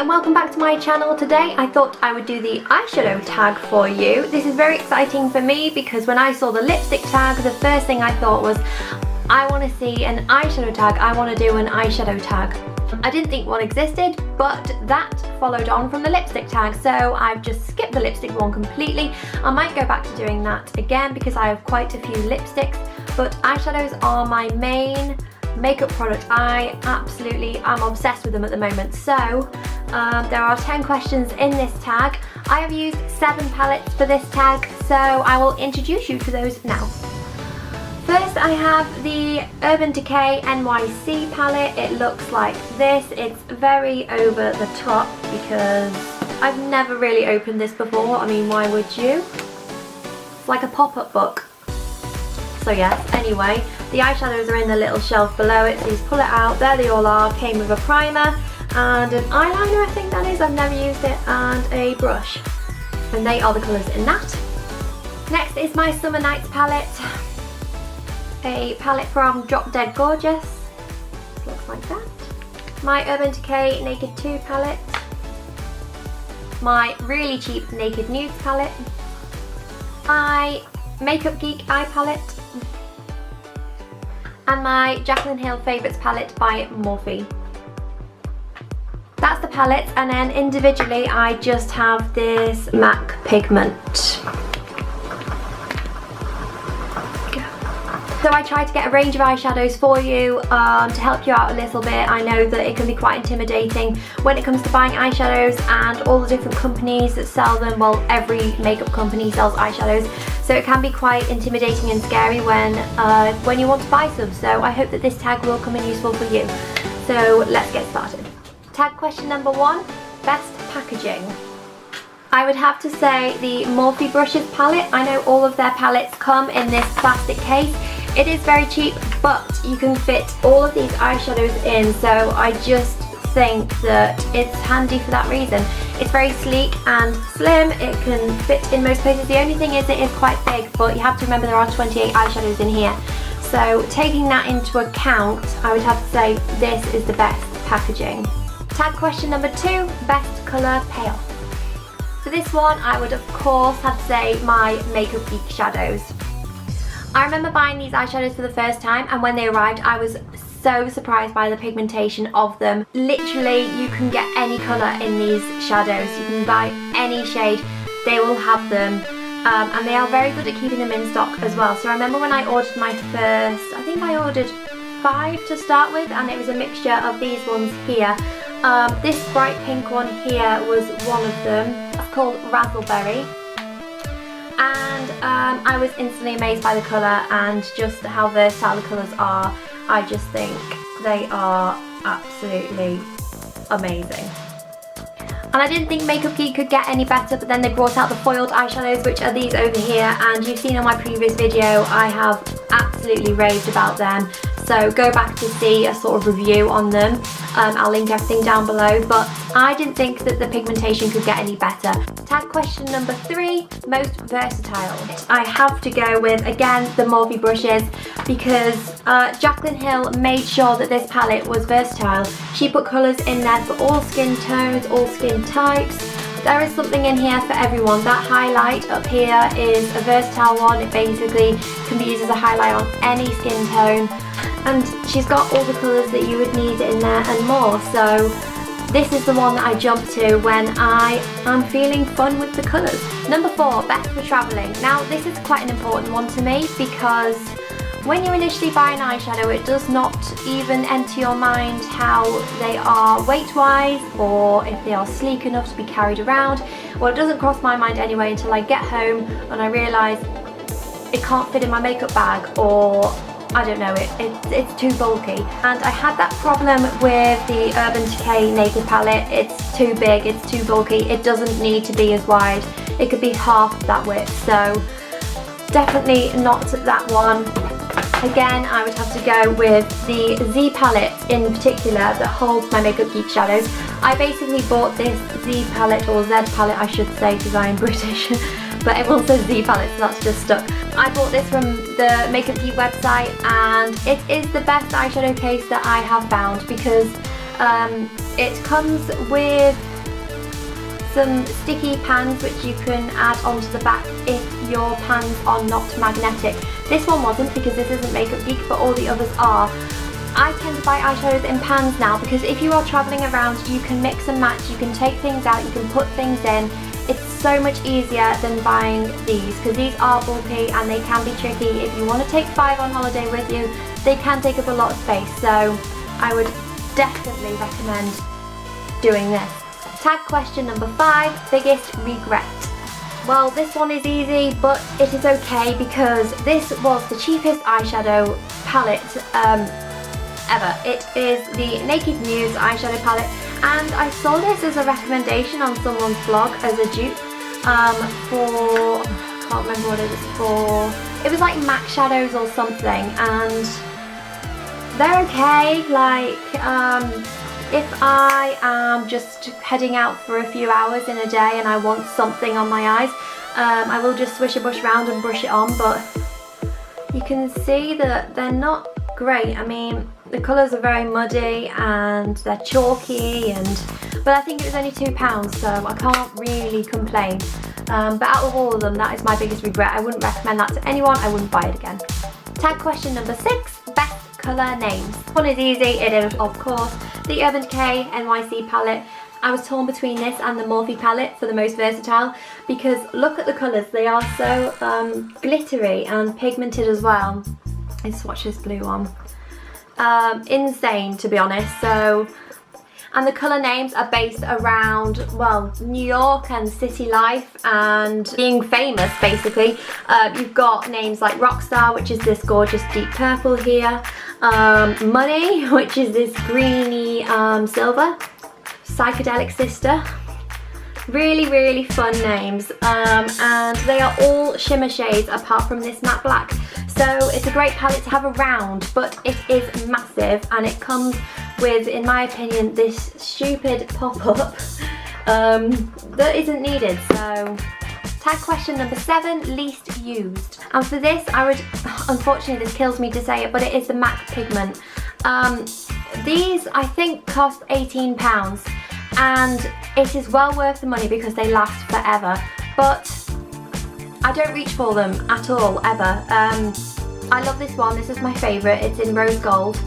and welcome back to my channel. Today I thought I would do the eyeshadow tag for you. This is very exciting for me because when I saw the lipstick tag, the first thing I thought was, I want to see an eyeshadow tag, I want to do an eyeshadow tag. I didn't think one existed, but that followed on from the lipstick tag, so I've just skipped the lipstick one completely. I might go back to doing that again because I have quite a few lipsticks, but eyeshadows are my main makeup product. I'm obsessed with them at the moment. So there are 10 questions in this tag. I have used 7 palettes for this tag, so I will introduce you to those now. First I have the Urban Decay NYC palette. It looks like this. It's very over the top because I've never really opened this before. I mean, why would you? It's like a pop-up book. So yes, anyway, the eyeshadows are in the little shelf below it, so you just pull it out. There they all are. Came with a primer and an eyeliner, I think that is, I've never used it, and a brush. And they are the colours in that. Next is my Summer Nights palette. A palette from Drop Dead Gorgeous. Looks like that. My Urban Decay Naked 2 palette. My really cheap Naked Nudes palette. My Makeup Geek eye palette. And my Jaclyn Hill Favourites palette by Morphe. That's the palette, and then individually I just have this MAC pigment. So I tried to get a range of eyeshadows for you to help you out a little bit. I know that it can be quite intimidating when it comes to buying eyeshadows and all the different companies that sell them. Well, every makeup company sells eyeshadows, so it can be quite intimidating and scary when you want to buy some. So I hope that this tag will come in useful for you. So let's get started. Tag question number 1, best packaging. I would have to say the Morphe Brushes palette. I know all of their palettes come in this plastic case. It is very cheap, but you can fit all of these eyeshadows in, so I just think that it's handy for that reason. It's very sleek and slim, it can fit in most places. The only thing is it is quite big, but you have to remember there are 28 eyeshadows in here. So taking that into account, I would have to say this is the best packaging. Tag question number 2, best colour payoff. For this one, I would of course have to say my Makeup Geek shadows. I remember buying these eyeshadows for the first time, and when they arrived I was so surprised by the pigmentation of them. Literally, you can get any colour in these shadows. You can buy any shade, they will have them. And they are very good at keeping them in stock as well. So I remember when I ordered my first, I think I ordered 5 to start with, and it was a mixture of these ones here. This bright pink one here was one of them. It's called Razzleberry. And I was instantly amazed by the colour and just how versatile the colours are. I just think they are absolutely amazing. And I didn't think Makeup Geek could get any better, but then they brought out the foiled eyeshadows, which are these over here, and you've seen on my previous video I have absolutely raved about them. So go back to see a sort of review on them. I'll link everything down below, but I didn't think that the pigmentation could get any better. Tag question number 3, most versatile. I have to go with, again, the Morphe brushes, because Jaclyn Hill made sure that this palette was versatile. She put colours in there for all skin tones, all skin types. There is something in here for everyone. That highlight up here is a versatile one. It basically can be used as a highlight on any skin tone. And she's got all the colours that you would need in there and more. So this is the one that I jump to when I am feeling fun with the colours. Number 4, best for travelling. Now this is quite an important one to me because when you initially buy an eyeshadow, it does not even enter your mind how they are weight-wise or if they are sleek enough to be carried around. Well, it doesn't cross my mind anyway until I get home and I realise it can't fit in my makeup bag, or I don't know, it's too bulky. And I had that problem with the Urban Decay Naked palette. It's too big, it's too bulky, it doesn't need to be as wide. It could be half that width, so definitely not that one. Again, I would have to go with the Z palette in particular that holds my Makeup Geek shadows. I basically bought this Z palette, or Z palette I should say because I am British, but everyone says Z palette, so that's just stuck. I bought this from the Makeup Geek website, and it is the best eyeshadow case that I have found because it comes with some sticky pans which you can add onto the back if your pans are not magnetic. This one wasn't because this isn't Makeup Geek, but all the others are. I tend to buy eyeshadows in pans now because if you are travelling around, you can mix and match, you can take things out, you can put things in. It's so much easier than buying these because these are bulky and they can be tricky. If you want to take 5 on holiday with you, they can take up a lot of space, so I would definitely recommend doing this. Tag question number 5, biggest regret. Well, this one is easy, but it is okay because this was the cheapest eyeshadow palette ever. It is the Naked Muse eyeshadow palette, and I saw this as a recommendation on someone's blog as a dupe for, I can't remember what it was for. It was like MAC shadows or something, and they're okay. Like if I am just heading out for a few hours in a day and I want something on my eyes, I will just swish a brush around and brush it on, but you can see that they're not great. I mean, the colours are very muddy and they're chalky, but I think it was only £2, so I can't really complain. But out of all of them, that is my biggest regret. I wouldn't recommend that to anyone. I wouldn't buy it again. Tag question number 6, best colour names. This one is easy. It is, of course, the Urban Decay NYC palette. I was torn between this and the Morphe palette for the most versatile because look at the colours. They are so glittery and pigmented as well. Let's swatch this blue one. Insane, to be honest. So, and the colour names are based around, well, New York and city life and being famous, basically. You've got names like Rockstar, which is this gorgeous deep purple here. Money, which is this greeny silver. Psychedelic Sister. Really, really fun names. And they are all shimmer shades apart from this matte black. So it's a great palette to have around, but it is massive and it comes with, in my opinion, this stupid pop-up that isn't needed. So tag question number 7, least used. And for this, I would, unfortunately this kills me to say it, but it is the MAC pigment. These I think cost £18 and it is well worth the money because they last forever, but I don't reach for them at all, ever. I love this one. This is my favourite. It's in rose gold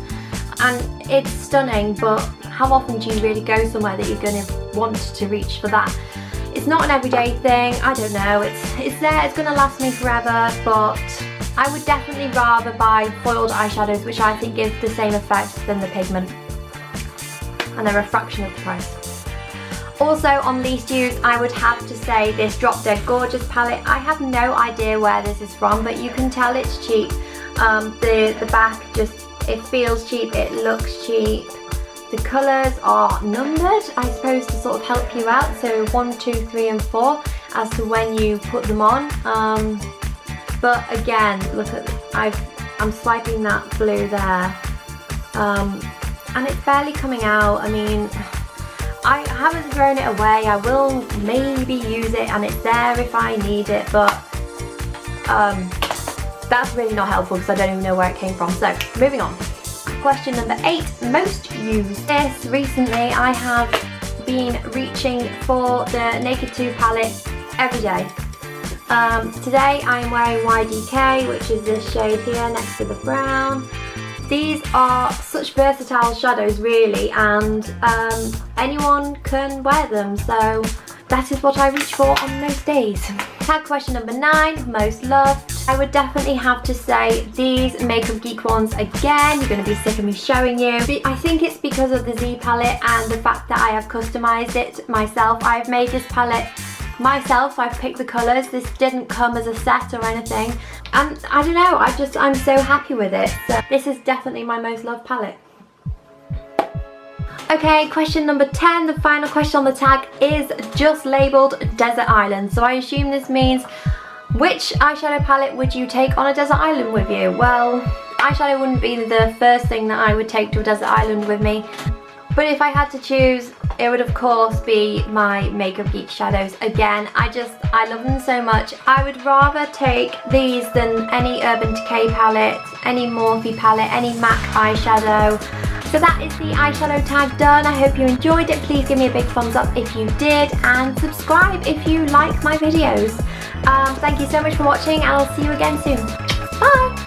and it's stunning, but how often do you really go somewhere that you're going to want to reach for that? It's not an everyday thing. I don't know. It's there. It's going to last me forever, but I would definitely rather buy foiled eyeshadows, which I think gives the same effect than the pigment, and they're a fraction of the price. Also on least used, I would have to say this Drop Dead Gorgeous palette. I have no idea where this is from, but you can tell it's cheap. The back just, it feels cheap, it looks cheap. The colours are numbered, I suppose, to sort of help you out. So 1, 2, 3 and 4 as to when you put them on. But again, look at, I'm swiping that blue there. And it's barely coming out. I mean, I haven't thrown it away. I will maybe use it and it's there if I need it, but that's really not helpful because I don't even know where it came from. So moving on. Question number 8, most used. This recently I have been reaching for the Naked 2 palette every day. Today I am wearing YDK, which is this shade here next to the brown. These are such versatile shadows really, and anyone can wear them, so that is what I reach for on most days. Tag question number 9, most loved. I would definitely have to say these Makeup Geek ones again. You're going to be sick of me showing you. I think it's because of the Z palette and the fact that I have customized it myself. I've made this palette myself. I've picked the colours. This didn't come as a set or anything. And I don't know, I'm so happy with it. So this is definitely my most loved palette. Okay, question number 10, the final question on the tag is just labelled Desert Island. So I assume this means, which eyeshadow palette would you take on a desert island with you? Well, eyeshadow wouldn't be the first thing that I would take to a desert island with me. But if I had to choose, it would of course be my Makeup Geek shadows. Again, I love them so much. I would rather take these than any Urban Decay palette, any Morphe palette, any MAC eyeshadow. So that is the eyeshadow tag done. I hope you enjoyed it. Please give me a big thumbs up if you did, and subscribe if you like my videos. Thank you so much for watching, and I'll see you again soon. Bye!